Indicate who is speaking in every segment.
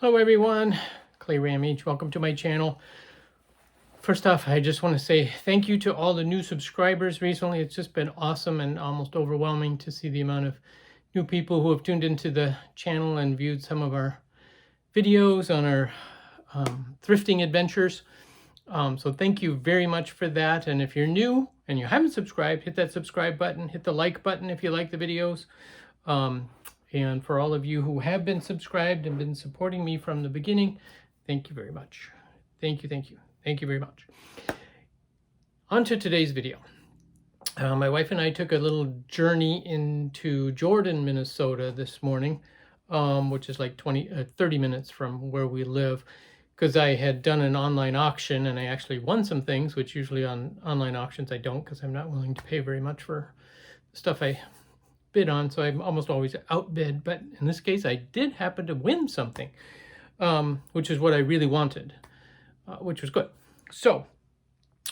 Speaker 1: Hello everyone, clayrammage. Welcome to my channel. First off, I just want to say thank you to all the new subscribers recently. It's just been awesome and almost overwhelming to see the amount of new people who have tuned into the channel and viewed some of our videos on our thrifting adventures. So thank you very much for that. And if you're new and you haven't subscribed, hit that subscribe button, hit the like button if you like the videos. And for all of you who have been subscribed and been supporting me from the beginning, thank you very much. Thank you, thank you. Thank you very much. On to today's video. My wife and I took a little journey into Jordan, Minnesota this morning, which is like 30 minutes from where we live, because I had done an online auction and I actually won some things, which usually on online auctions I don't, because I'm not willing to pay very much for the stuff I bid on, so I'm almost always outbid. But in this case, I did happen to win something, which is what I really wanted, which was good. So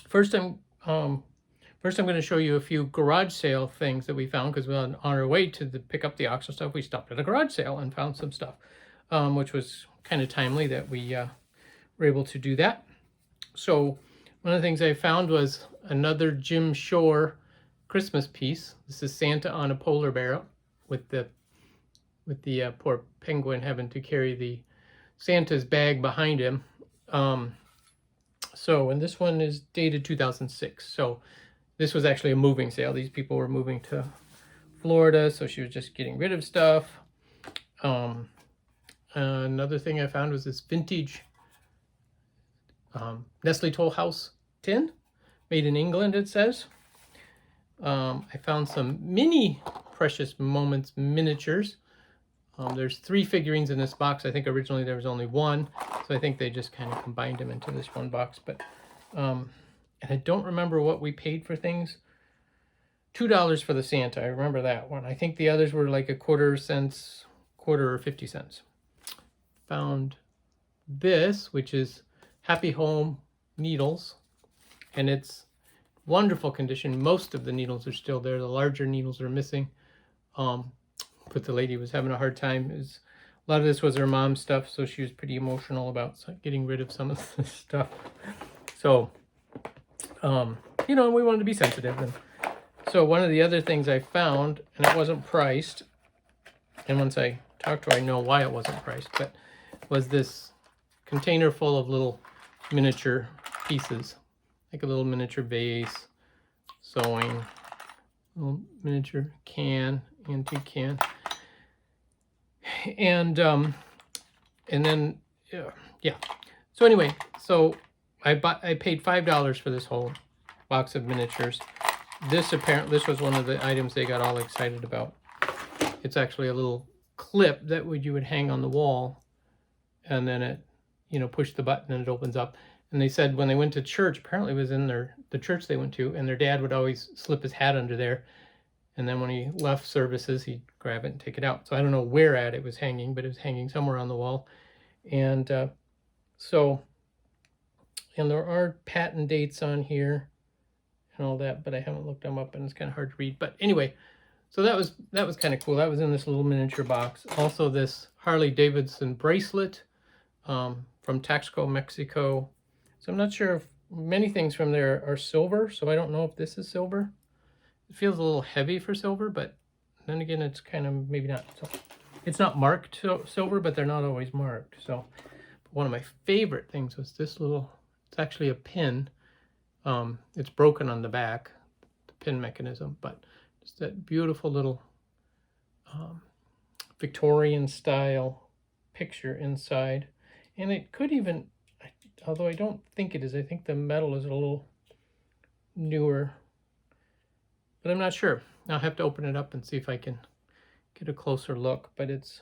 Speaker 1: first I'm going to show you a few garage sale things that we found, because on our way to pick up the auction stuff, we stopped at a garage sale and found some stuff, which was kind of timely that we were able to do that. So one of the things I found was another Jim Shore Christmas piece. This is Santa on a polar bear with the poor penguin having to carry the Santa's bag behind him. And this one is dated 2006. So this was actually a moving sale. These people were moving to Florida, so she was just getting rid of stuff. Another thing I found was this vintage Nestle Toll House tin, made in England, it says. I found some mini Precious Moments miniatures. There's 3 figurines in this box. I think originally there was only 1, so I think they just kind of combined them into this one box. But and I don't remember what we paid for things. $2 for the Santa, I remember that one. I think the others were like a quarter or 50 cents. Found this, which is Happy Home needles, and it's wonderful condition. Most of the needles are still there. The larger needles are missing. But the lady was having a hard time. A lot of this was her mom's stuff, so she was pretty emotional about getting rid of some of the stuff. So, we wanted to be sensitive. And so one of the other things I found, and it wasn't priced, and once I talked to her, I know why it wasn't priced, but was this container full of little miniature pieces, like a little miniature vase, sewing, little miniature can, antique can, and then yeah. So anyway, so I paid $5 for this whole box of miniatures. This was one of the items they got all excited about. It's actually a little clip that you would hang on the wall, and then it, push the button and it opens up. And they said when they went to church, apparently it was in the church they went to, and their dad would always slip his hat under there. And then when he left services, he'd grab it and take it out. So I don't know where at it was hanging, but it was hanging somewhere on the wall. And and there are patent dates on here and all that, but I haven't looked them up and it's kind of hard to read. But anyway, so that was kind of cool. That was in this little miniature box. Also this Harley Davidson bracelet from Taxco, Mexico. So I'm not sure if many things from there are silver, so I don't know if this is silver. It feels a little heavy for silver, but then again, it's kind of maybe not. So it's not marked silver, but they're not always marked. So one of my favorite things was this little, it's actually a pin. It's broken on the back, the pin mechanism, but just that beautiful little Victorian style picture inside. And it could even, although I don't think it is, I think the metal is a little newer, but I'm not sure. I'll have to open it up and see if I can get a closer look, but it's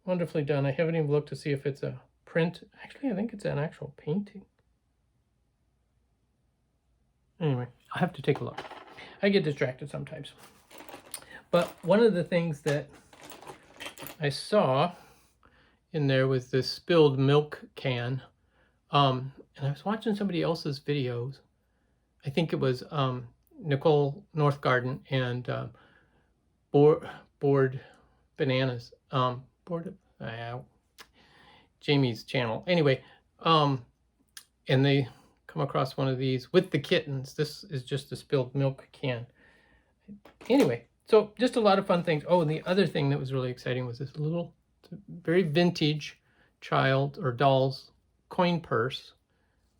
Speaker 1: wonderfully done. I haven't even looked to see if it's a print. Actually, I think it's an actual painting. Anyway, I'll have to take a look. I get distracted sometimes. But one of the things that I saw in there was this spilled milk can. And I was watching somebody else's videos. I think it was Nicole Northgarden and board bananas. Jamie's channel. Anyway, and they come across one of these with the kittens. This is just a spilled milk can. Anyway, so just a lot of fun things. Oh, and the other thing that was really exciting was this little, very vintage child or doll's coin purse.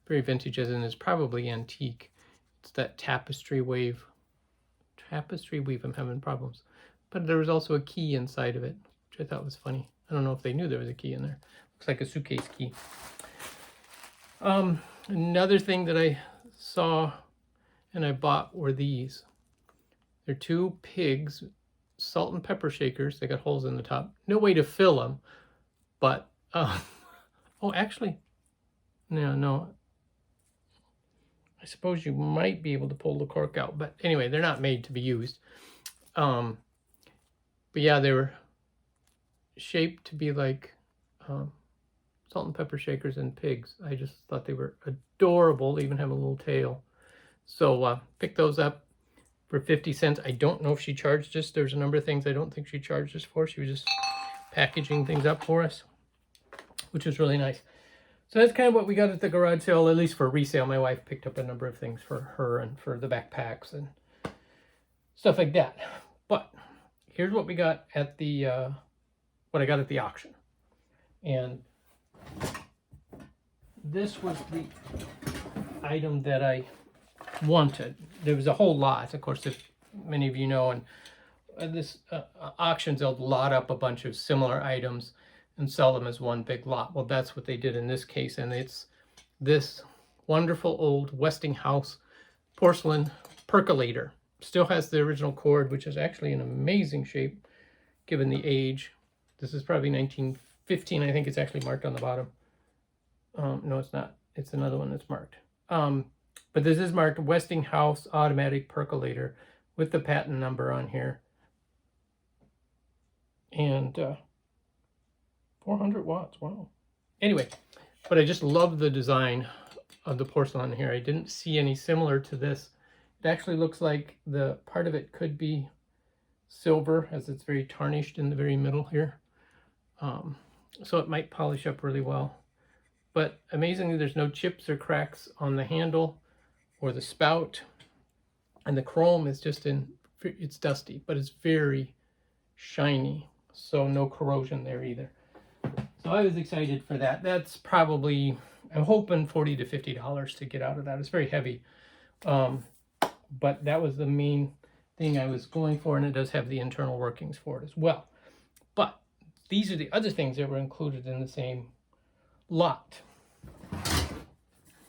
Speaker 1: Very vintage, as in it's probably antique. It's that tapestry weave. Tapestry weave, I'm having problems. But there was also a key inside of it, which I thought was funny. I don't know if they knew there was a key in there. Looks like a suitcase key. Another thing that I saw and I bought were these. They're 2 pigs, salt and pepper shakers. They got holes in the top. No way to fill them, but oh, actually, no. I suppose you might be able to pull the cork out, but anyway, they're not made to be used. But yeah, they were shaped to be like salt and pepper shakers and pigs. I just thought they were adorable. They even have a little tail. So picked those up for 50 cents. I don't know if she charged us. There's a number of things I don't think she charged us for. She was just packaging things up for us, which was really nice. So that's kind of what we got at the garage sale, at least for resale. My wife picked up a number of things for her and for the backpacks and stuff like that. But here's what we got at the, what I got at the auction. And this was the item that I wanted. There was a whole lot, of course, if many of you know, and this auctions, they'll lot up a bunch of similar items and sell them as one big lot. Well, that's what they did in this case, and it's this wonderful old Westinghouse porcelain percolator. Still has the original cord, which is actually in amazing shape given the age. This is probably 1915. I think it's actually marked on the bottom. No, it's not. It's another one that's marked. But this is marked Westinghouse automatic percolator with the patent number on here. And 400 watts, wow. Anyway, but I just love the design of the porcelain here. I didn't see any similar to this. It actually looks like the part of it could be silver, as it's very tarnished in the very middle here. So it might polish up really well. But amazingly, there's no chips or cracks on the handle or the spout. And the chrome is just it's dusty, but it's very shiny. So no corrosion there either. So I was excited for that. That's probably, I'm hoping $40 to $50 to get out of that. It's very heavy. But that was the main thing I was going for, and it does have the internal workings for it as well. But these are the other things that were included in the same lot.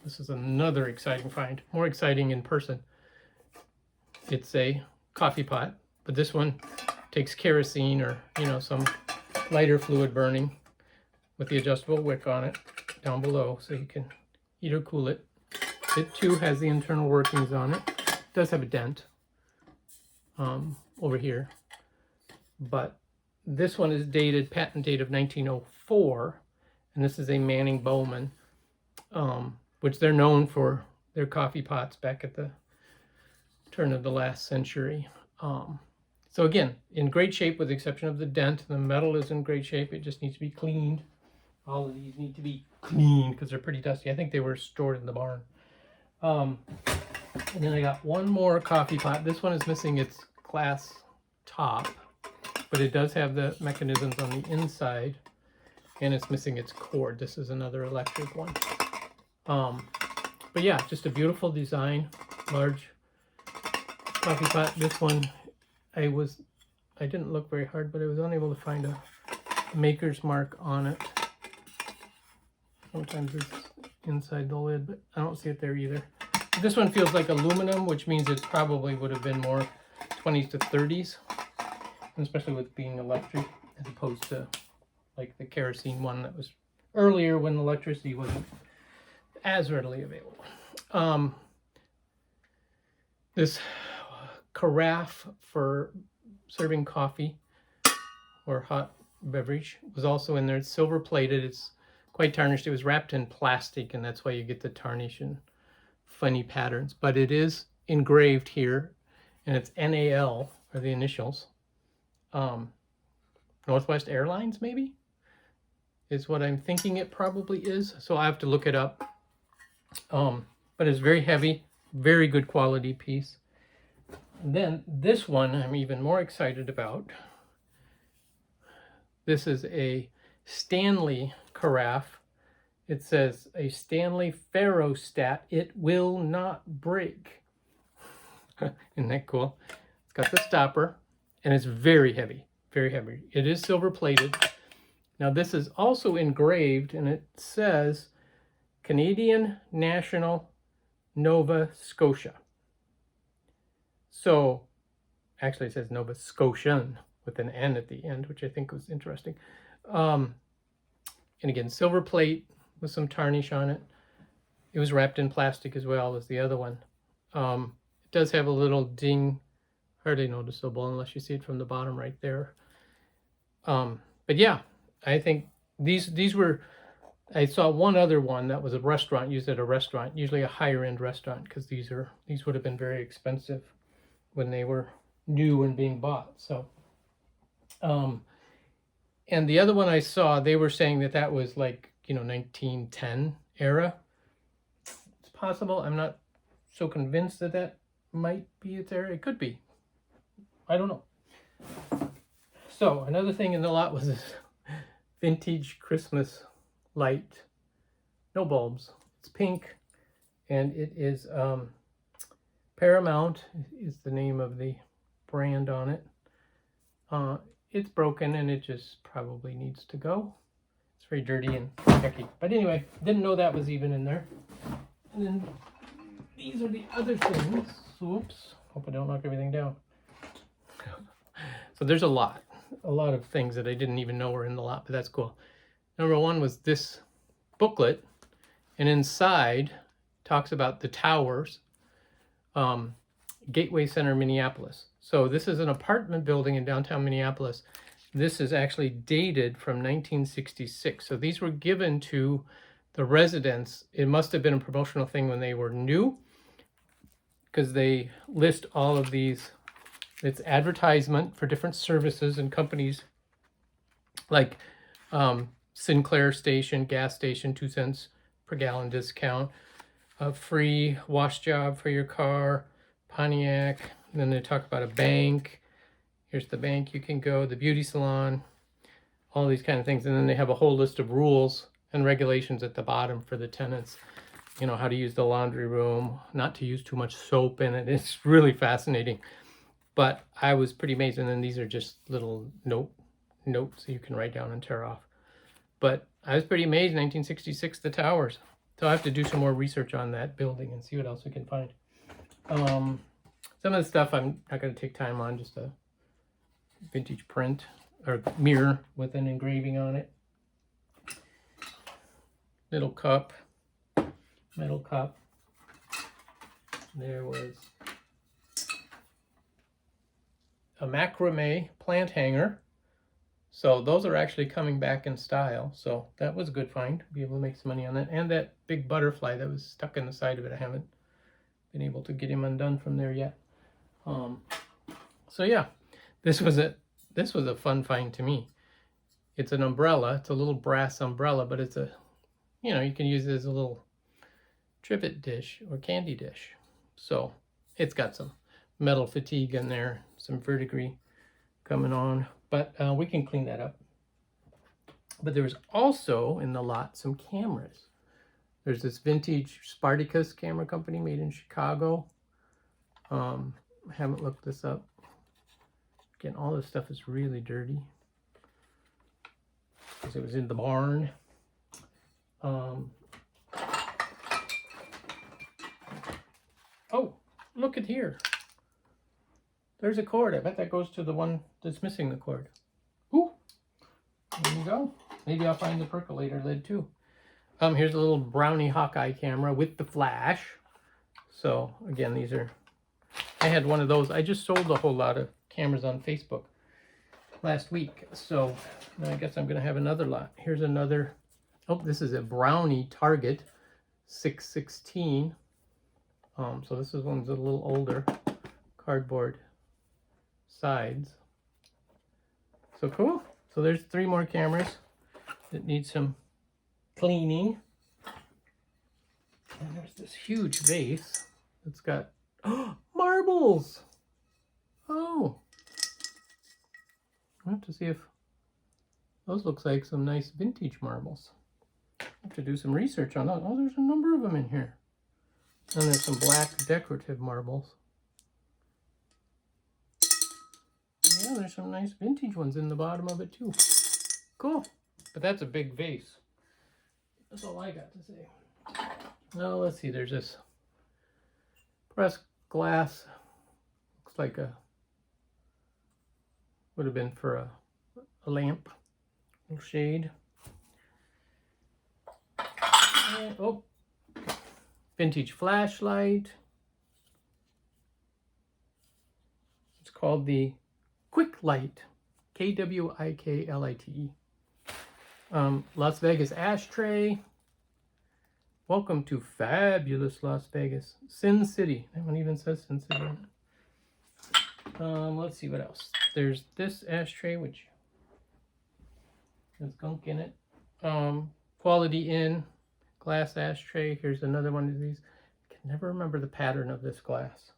Speaker 1: This is another exciting find, more exciting in person. It's a coffee pot, but this one takes kerosene or, you know, some lighter fluid burning with the adjustable wick on it down below, so you can heat or cool it. It too has the internal workings on it. It does have a dent over here, but this one is dated, patent date of 1904, and this is a Manning Bowman, which they're known for their coffee pots back at the turn of the last century. So again, in great shape with the exception of the dent. The metal is in great shape. It just needs to be cleaned. All of these need to be cleaned because they're pretty dusty. I think they were stored in the barn. And then I got one more coffee pot. This one is missing its glass top, but it does have the mechanisms on the inside, and it's missing its cord. This is another electric one. But yeah, just a beautiful design, large coffee pot. This one, I didn't look very hard, but I was unable to find a maker's mark on it. Sometimes it's inside the lid, but I don't see it there either. This one feels like aluminum, which means it probably would have been more 20s to 30s, and especially with being electric, as opposed to like the kerosene one that was earlier when electricity wasn't as readily available. This carafe for serving coffee or hot beverage was also in there. It's silver plated. It's quite tarnished. It was wrapped in plastic, and that's why you get the tarnish and funny patterns. But it is engraved here, and it's NAL, or the initials. Northwest Airlines, maybe? is what I'm thinking it probably is. So I have to look it up. But it's very heavy, very good quality piece. And then this one I'm even more excited about. This is a Stanley carafe. It says a Stanley Ferrostat. It will not break. Isn't that cool? It's got the stopper, and it's very heavy, very heavy. It is silver plated. Now this is also engraved, and it says Canadian National Nova Scotia. So actually it says Nova Scotian with an N at the end, which I think was interesting. And again, silver plate with some tarnish on it. It was wrapped in plastic as well as the other one. It does have a little ding, hardly noticeable unless you see it from the bottom right there. But yeah, I think these were, I saw one other one that was a restaurant, used at a restaurant, usually a higher end restaurant, because these would have been very expensive when they were new and being bought. So, and the other one I saw, they were saying that was like, 1910 era. It's possible. I'm not so convinced that might be its era. It could be. I don't know. So another thing in the lot was this vintage Christmas light. No bulbs. It's pink, and it is Paramount is the name of the brand on it. It's broken, and it just probably needs to go. It's very dirty and yucky. But anyway, didn't know that was even in there. And then these are the other things. Oops. Hope I don't knock everything down. So there's a lot of things that I didn't even know were in the lot, but that's cool. Number one was this booklet, and inside talks about the towers, Gateway Center, Minneapolis. So this is an apartment building in downtown Minneapolis. This is actually dated from 1966. So these were given to the residents. It must have been a promotional thing when they were new, because they list all of these. It's advertisement for different services and companies like Sinclair station, gas station, 2 cents per gallon discount, a free wash job for your car, Pontiac. And then they talk about a bank. Here's the bank you can go, the beauty salon, all these kind of things. And then they have a whole list of rules and regulations at the bottom for the tenants. How to use the laundry room, not to use too much soap in it. It's really fascinating. But I was pretty amazed. And then these are just little notes you can write down and tear off. But I was pretty amazed, 1966, the towers. So I have to do some more research on that building and see what else we can find. Some of the stuff I'm not going to take time on, just a vintage print or mirror with an engraving on it. Little cup, metal cup. There was a macrame plant hanger. So those are actually coming back in style. So that was a good find. Be able to make some money on that. And that big butterfly that was stuck in the side of it. I haven't been able to get him undone from there yet. So yeah, this was a fun find to me. It's an umbrella. It's a little brass umbrella, but it's you can use it as a little trivet dish or candy dish. So it's got some metal fatigue in there, some verdigris coming on, but we can clean that up. But there was also in the lot some cameras. There's this vintage Spartacus camera company made in Chicago. I haven't looked this up. Again, all this stuff is really dirty because it was in the barn. Oh, look at here. There's a cord. I bet that goes to the one that's missing the cord. Ooh, there you go. Maybe I'll find the percolator lid too. Here's a little Brownie Hawkeye camera with the flash. So again, I had one of those. I just sold a whole lot of cameras on Facebook last week. So I guess I'm going to have another lot. Here's another. Oh, this is a Brownie Target 616. So this one's a little older, cardboard sides. So cool. So there's 3 more cameras. that needs some cleaning. And there's this huge vase that's got marbles. Oh, I have to see if those looks like some nice vintage marbles. I have to do some research on that. Oh, there's a number of them in here. And there's some black decorative marbles. Yeah, there's some nice vintage ones in the bottom of it too. Cool. But that's a big vase. That's all I got to say. Now let's see, there's this pressed glass. Looks like would have been for a lamp. Little shade. And, oh, vintage flashlight. It's called the Quick Light. K-W-I-K-L-I-T-E. Las Vegas ashtray. Welcome to fabulous Las Vegas. Sin City. That one even says Sin City on it. Let's see what else. There's this ashtray, which has gunk in it. Quality Inn glass ashtray. Here's another one of these. I can never remember the pattern of this glass.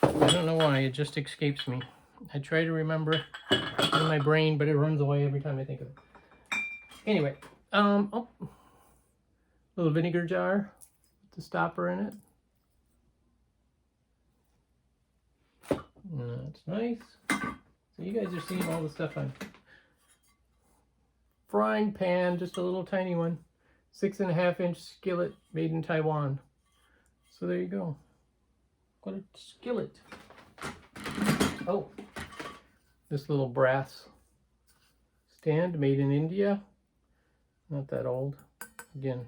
Speaker 1: I don't know why. It just escapes me. I try to remember in my brain, but it runs away every time I think of it. Anyway, oh, little vinegar jar with the stopper in it. That's nice. So you guys are seeing all the stuff on frying pan, just a little tiny one, 6.5-inch skillet made in Taiwan. So there you go. What a skillet. Oh, this little brass stand made in India. Not that old. Again,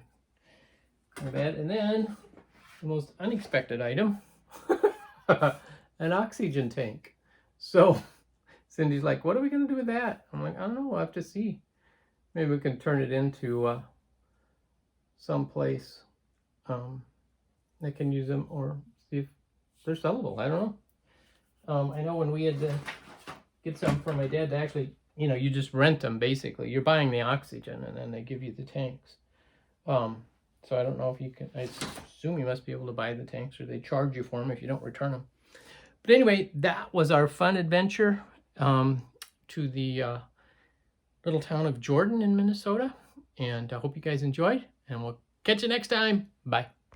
Speaker 1: not bad. And then the most unexpected item, an oxygen tank. So Cindy's like, what are we going to do with that? I'm like, I don't know. We'll have to see. Maybe we can turn it into someplace that can use them, or see if they're sellable. I don't know. I know when we had to get some for my dad to actually, you know, you just rent them basically. You're buying the oxygen and then they give you the tanks. So I don't know if you can, I assume you must be able to buy the tanks, or they charge you for them if you don't return them. But anyway, that was our fun adventure to the little town of Jordan in Minnesota. And I hope you guys enjoyed, and we'll catch you next time. Bye.